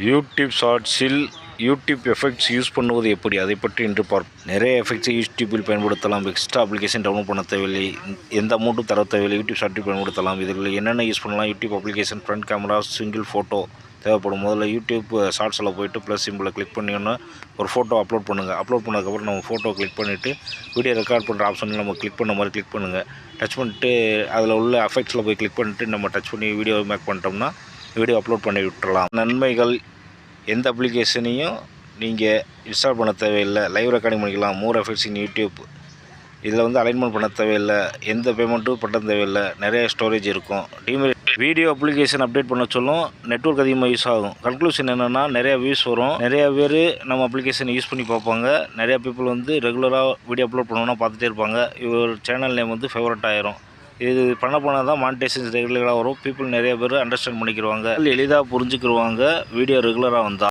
YouTube ஷார்ட்ஸில் YouTube effects use பண்ணுவது எப்படி, அதை பற்றி இன்று பார்ப்போம். நிறைய எஃபெக்ட்ஸை யூடியூப்பில் பயன்படுத்தலாம். எக்ஸ்ட்ரா அப்ளிகேஷன் டவுன்லோட் பண்ண தேவையில்லை, எந்த அமௌண்ட்டும் தர தேவையில்லை. யூடியூப் ஷார்ட்ஸில் பயன்படுத்தலாம். இதில் என்னென்ன யூஸ் பண்ணலாம்? YouTube application, front camera, single photo தேவைப்படும். முதல்ல யூடியூப் ஷார்ட்ஸில் போய்ட்டு ப்ளஸ் சிம்பிளை கிளிக் பண்ணிங்கன்னா ஒரு ஃபோட்டோ அப்லோட் பண்ணுங்கள். அப்லோட் பண்ணதுக்கப்புறம் நம்ம ஃபோட்டோ கிளிக் பண்ணிவிட்டு வீடியோ ரெக்கார்ட் பண்ணுற ஆப்ஷனில் நம்ம கிளிக் பண்ண மாதிரி கிளிக் பண்ணுங்கள். டச் பண்ணிட்டு அதில் உள்ள எஃபெக்ட்ஸில் போய் கிளிக் பண்ணிட்டு நம்ம டச் பண்ணி வீடியோ மேக் பண்ணிட்டோம்னா வீடியோ அப்லோட் பண்ணி விட்டுறலாம். நன்மைகள்: எந்த அப்ளிகேஷனையும் நீங்கள் இன்ஸ்டால் பண்ண தேவையில்லை. லைவ் ரெக்கார்டிங் பண்ணிக்கலாம். மோர் எஃபெக்ட்ஸ் இன் யூடியூப். இதில் அலைன்மெண்ட் பண்ண தேவையில்லை, எந்த பேமெண்ட்டும் பண்ண தேவையில்லை, நிறைய ஸ்டோரேஜ் இருக்கும். வீடியோ அப்ளிகேஷன் அப்டேட் பண்ண சொல்லும், நெட்வொர்க் அதிகமாக யூஸ் ஆகும். கன்க்ளூஷன் என்னென்னா, நிறையா வியூஸ் வரும், நிறையா பேர் நம்ம அப்ளிகேஷனை யூஸ் பண்ணி பார்ப்பாங்க. நிறையா பீப்புள் ரெகுலராக வீடியோ அப்லோட் பண்ணணும்னா பார்த்துட்டே இருப்பாங்க. இவர் சேனல் நேம் ஃபேவரட் ஆயிரும். இது பண்ண தான் மானிட்டைசேஷன் ரெகுலராக வரும். பீப்புள் நிறைய பேர் அண்டர்ஸ்டாண்ட் பண்ணிக்கிடுவாங்க, எளிதாக புரிஞ்சுக்கிடுவாங்க வீடியோ ரெகுலராக வந்தால்.